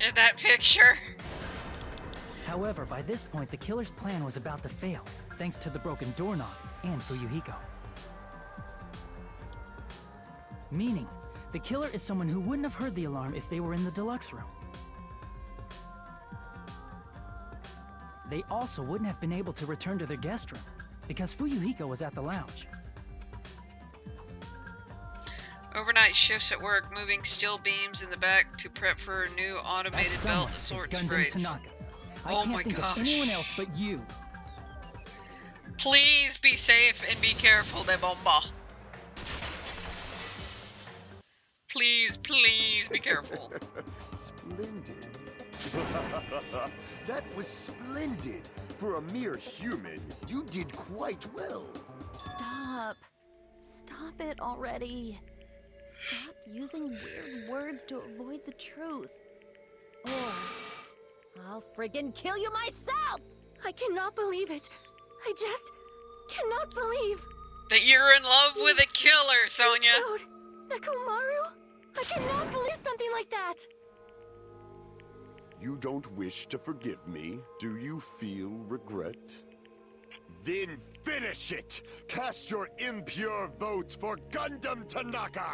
in that picture? However, by this point, the killer's plan was about to fail, thanks to the broken doorknob and Fuyuhiko. Meaning, the killer is someone who wouldn't have heard the alarm if they were in the deluxe room. They also wouldn't have been able to return to their guest room, because Fuyuhiko was at the lounge. Overnight shifts at work, moving steel beams in the back to prep for a new automated That belt someone that sorts is Gundam freights. Tanaka. I Oh can't my think gosh. of anyone else but you. Please be safe and be careful, de bomba. Please, please be careful. Splendid. That was splendid. For a mere human, you did quite well. Stop. Stop it already. Stop using weird words to avoid the truth. Or I'll friggin' kill you myself! I cannot believe it. I just cannot believe. That you're in love with a killer, Sonia. Dude, Nekomaru? I cannot believe something like that. You don't wish to forgive me? Do you feel regret? Then finish it! Cast your impure votes for Gundam Tanaka!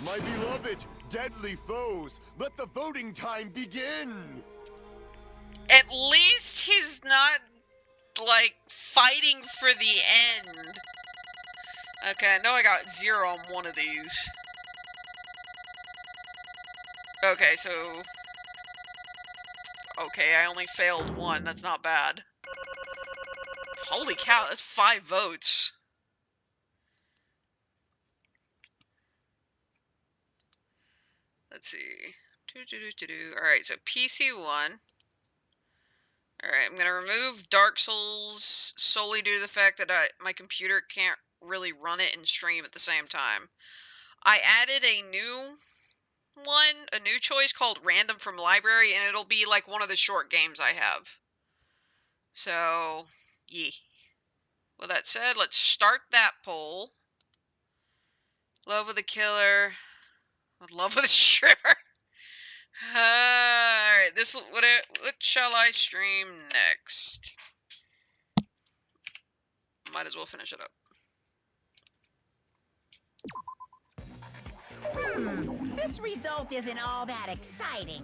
My beloved, deadly foes, let the voting time begin! At least he's not, like, fighting for the end. Okay, I know I got 0 on one of these. Okay, so... Okay, I only failed 1. That's not bad. Holy cow, that's 5 votes. Let's see. Alright, so PC1. Alright, I'm gonna remove Dark Souls solely due to the fact that my computer can't really run it and stream at the same time. I added a new choice called Random from Library, and it'll be like one of the short games I have. So, yeah. With that said, let's start that poll. Love with a killer. Love with a stripper. Alright, what shall I stream next? Might as well finish it up. This result isn't all that exciting.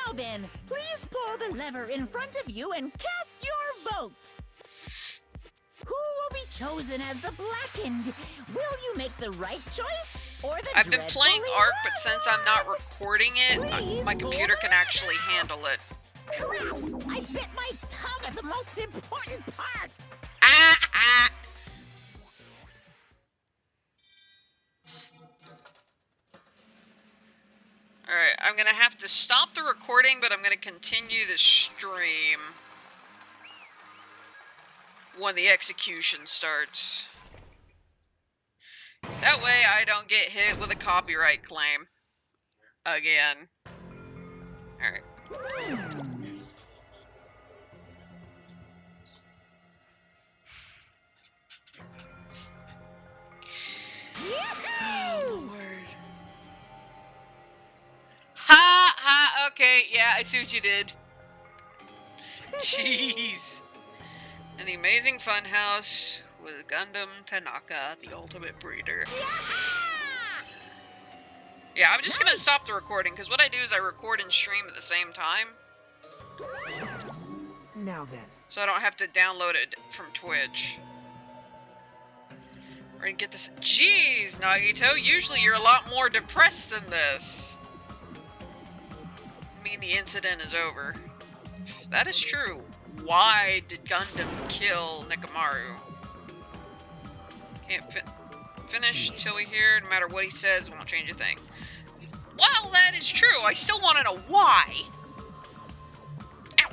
Now then, please pull the lever in front of you and cast your vote. Who will be chosen as the Blackened? Will you make the right choice or the I've been playing dreadfully ARC, but wrong since I'm not one? recording it, Please my pull computer the can lever. actually handle it. Crap! I bit my tongue at the most important part. Ah, ah. Alright, I'm gonna have to stop the recording, but I'm gonna continue the stream when the execution starts. That way I don't get hit with a copyright claim. Again. Alright. Oh, Lord. Ha! Ha! Okay, yeah, I see what you did. Jeez. And the Amazing Funhouse with Gundam Tanaka, the ultimate breeder. Yeah, I'm just gonna stop the recording, because what I do is I record and stream at the same time. Now then. So I don't have to download it from Twitch. We're gonna get this. Jeez, Nagito, usually you're a lot more depressed than this. I mean, the incident is over. That is true. Why did Gundam kill Nekomaru? Can't finish until we hear. No matter what he says, it won't change a thing. Well, that is true. I still want to know why. Ow.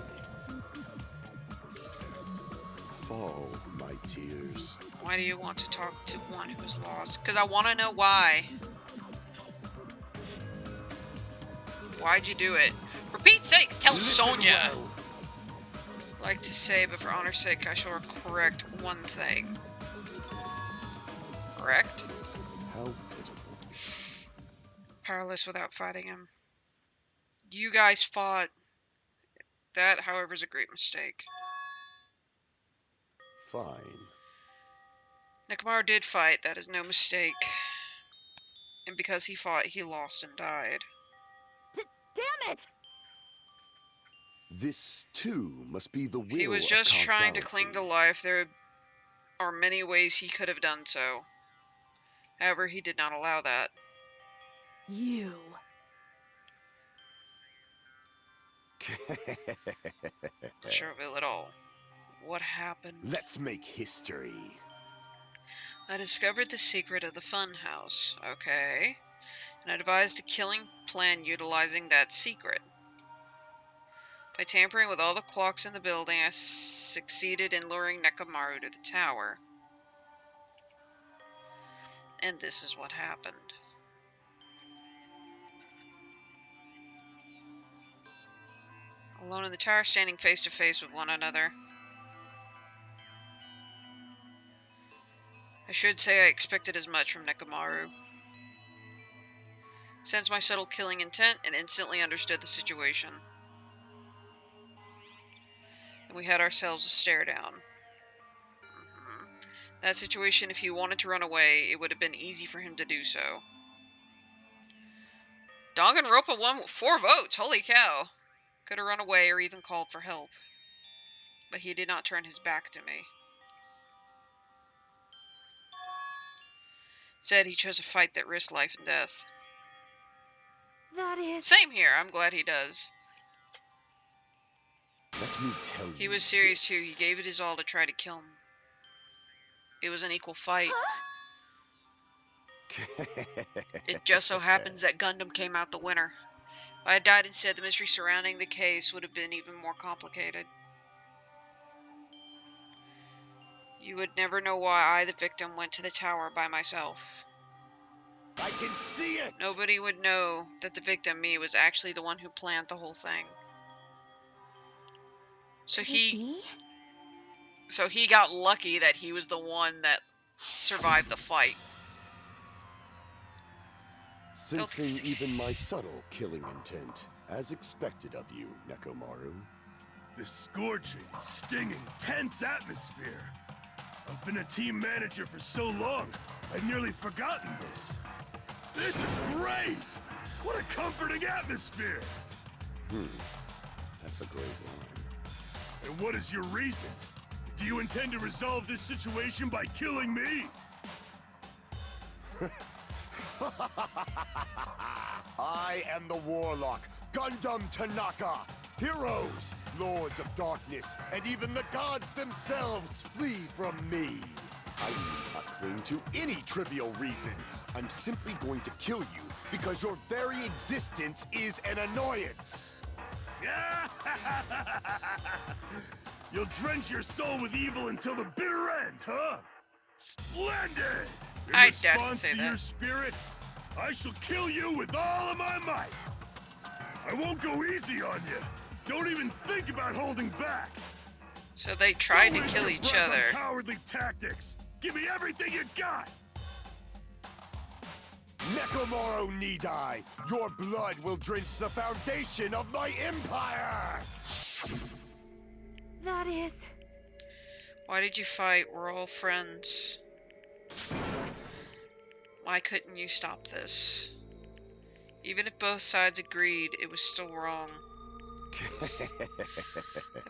Fall, my tears. Why do you want to talk to one who's lost? Because I want to know why. Why'd you do it? For Pete's sakes, tell Sonya. Well. Like to say, but for honor's sake, I shall correct one thing. Correct? How pitiful. Powerless without fighting him. You guys fought. That, however, is a great mistake. Fine. Nekomaru did fight, that is no mistake. And because he fought, he lost and died. Damn it! This, too, must be the will He was of just trying to causality. cling to life. There are many ways he could have done so. However, he did not allow that. You. Let's reveal it all. What happened? Let's make history. I discovered the secret of the funhouse. Okay. And I devised a killing plan utilizing that secret. By tampering with all the clocks in the building, I succeeded in luring Nekomaru to the tower. And this is what happened. Alone in the tower, standing face to face with one another. I should say I expected as much from Nekomaru. Sensed my subtle killing intent and instantly understood the situation. And we had ourselves a stare down. That situation, if he wanted to run away, it would have been easy for him to do so. Danganronpa won with 4 votes, holy cow! Could have run away or even called for help. But he did not turn his back to me. Said he chose a fight that risked life and death. That is... Same here, I'm glad he does. Let me tell you. He was serious too, he this. gave it his all to try to kill him. It was an equal fight. It just so happens that Gundam came out the winner. If I had died instead, the mystery surrounding the case would have been even more complicated. You would never know why I, the victim, went to the tower by myself. I can see it! Nobody would know that the victim, me, was actually the one who planned the whole thing. So he got lucky that he was the one that survived the fight. Sensing even my subtle killing intent, as expected of you, Nekomaru. This scorching, stinging, tense atmosphere. I've been a team manager for so long, I'd nearly forgotten this. This is great! What a comforting atmosphere! That's a great line. And what is your reason? Do you intend to resolve this situation by killing me? I am the Warlock, Gundam Tanaka. Heroes, Lords of Darkness, and even the gods themselves flee from me. I need not cling to any trivial reason. I'm simply going to kill you because your very existence is an annoyance. You'll drench your soul with evil until the bitter end, huh? Splendid! In I response say to that. your spirit, I shall kill you with all of my might. I won't go easy on you. Don't even think about holding back. So they tried to Don't waste kill your each breath on other. Cowardly tactics. Give me everything you got. Nekomaru Nidai, your blood will drench the foundation of my empire! That is... Why did you fight? We're all friends. Why couldn't you stop this? Even if both sides agreed, it was still wrong. I have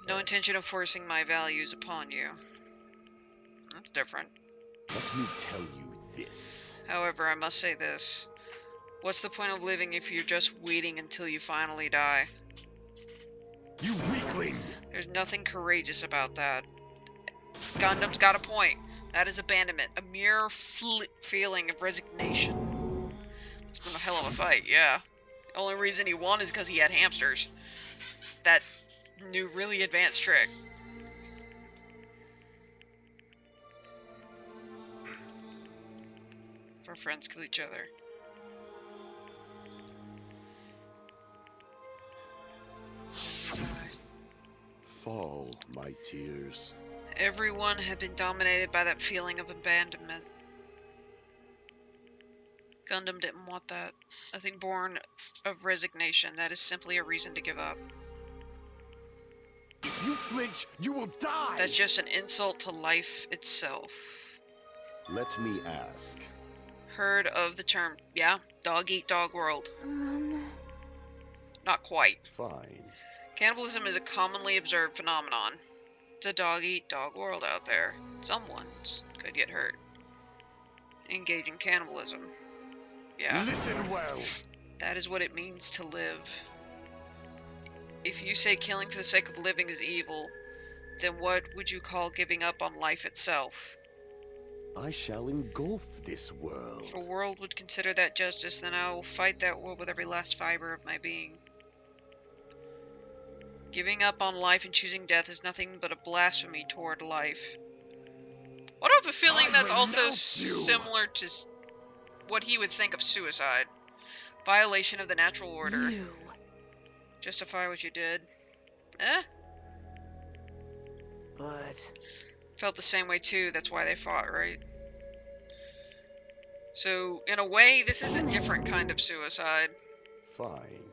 no intention of forcing my values upon you. That's different. Let me tell you this. However, I must say this. What's the point of living if you're just waiting until you finally die? You weakling! There's nothing courageous about that. Gundam's got a point. That is abandonment. A mere feeling of resignation. It's been a hell of a fight, yeah. The only reason he won is because he had hamsters. That new really advanced trick. If our friends kill each other. Fall, my tears. Everyone had been dominated by that feeling of abandonment. Gundam didn't want that. Nothing born of resignation. That is simply a reason to give up. If you flinch, you will die! That's just an insult to life itself. Let me ask. Heard of the term, yeah? Dog eat dog world. Not quite. Fine. Cannibalism is a commonly observed phenomenon. It's a dog eat dog world out there. Someone could get hurt. Engage in cannibalism. Yeah. Listen well. That is what it means to live. If you say killing for the sake of living is evil, then what would you call giving up on life itself? I shall engulf this world. If a world would consider that justice, then I will fight that world with every last fiber of my being. Giving up on life and choosing death is nothing but a blasphemy toward life. What I have a feeling that's also similar to what he would think of suicide. Violation of the natural order. You. Justify what you did. Eh? But... Felt the same way too, that's why they fought, right? So, in a way, this is a different kind of suicide. Fine.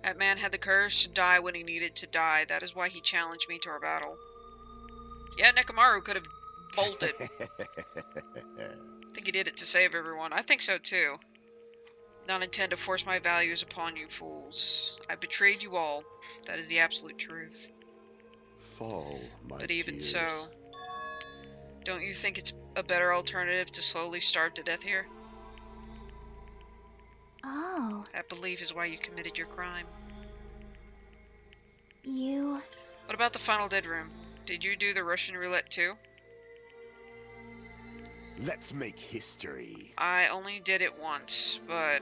That man had the courage to die when he needed to die. That is why he challenged me to our battle. Yeah, Nekomaru could have bolted. I think he did it to save everyone. I think so too. Not intend to force my values upon you fools. I betrayed you all. That is the absolute truth. Fall, my But even tears. so, don't you think it's a better alternative to slowly starve to death here? Oh, That belief is why you committed your crime. you... What about the final dead room? Did you do the Russian roulette too? Let's make history. I only did it once, but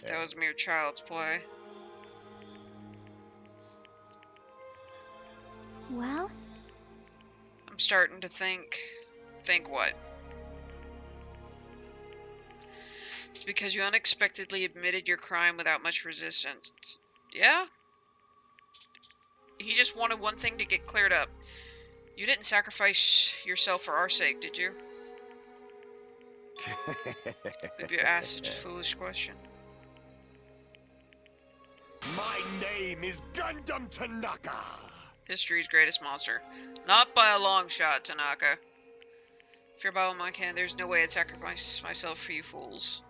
that was mere child's play. Well, I'm starting to think... Think what? It's because you unexpectedly admitted your crime without much resistance. Yeah? He just wanted one thing to get cleared up. You didn't sacrifice yourself for our sake, did you? If you asked such a foolish question. My name is Gundam Tanaka. History's greatest monster. Not by a long shot, Tanaka. If you're Bawamon can, there's no way I'd sacrifice myself for you fools.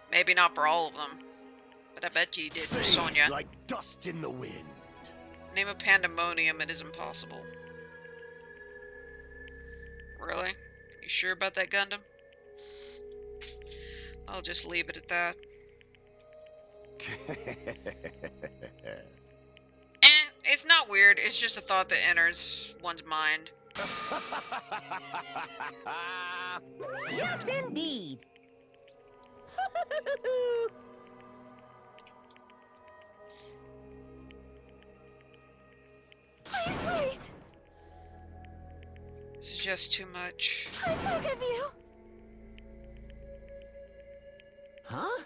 Maybe not for all of them, but I bet you did for Fade Sonya. like dust in the wind. Name of Pandemonium, it is impossible. Really? You sure about that, Gundam? I'll just leave it at that. It's not weird, it's just a thought that enters one's mind. Yes, indeed. Please wait! This is just too much. I beg of you! Huh?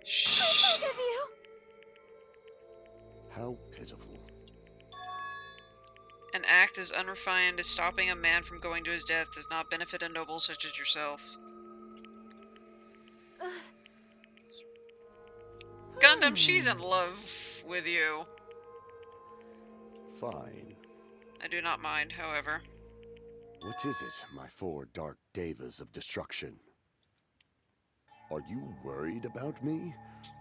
Shh. I beg of you! How pitiful. An act as unrefined as stopping a man from going to his death does not benefit a noble such as yourself. Gundam, she's in love with you. Fine. I do not mind, however. What is it, my 4 dark devas of destruction? Are you worried about me?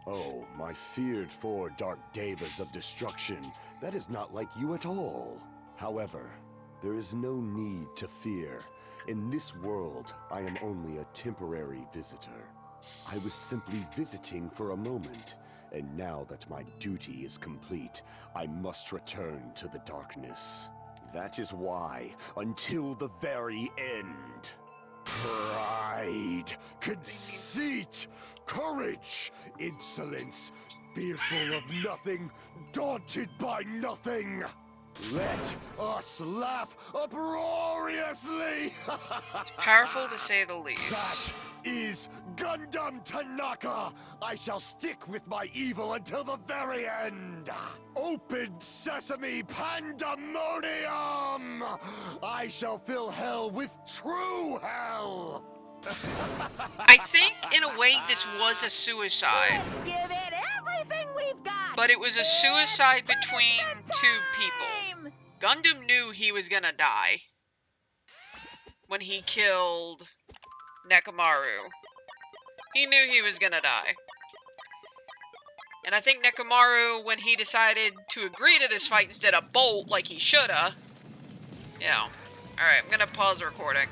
Oh, my feared 4 dark devas of destruction. That is not like you at all. However, there is no need to fear. In this world, I am only a temporary visitor. I was simply visiting for a moment, and now that my duty is complete, I must return to the darkness. That is why, until the very end, pride, conceit, courage, insolence, fearful of nothing, daunted by nothing. Let us laugh uproariously! Powerful to say the least. That is Gundam Tanaka! I shall stick with my evil until the very end! Open sesame pandemonium! I shall fill hell with true hell! I think, in a way, this was a suicide. Let's give it everything we've got. But it was a suicide between two people. Gundam knew he was gonna die when he killed Nekomaru. He knew he was gonna die. And I think Nekomaru, when he decided to agree to this fight instead of bolt like he shoulda, you know. Alright, I'm gonna pause the recording.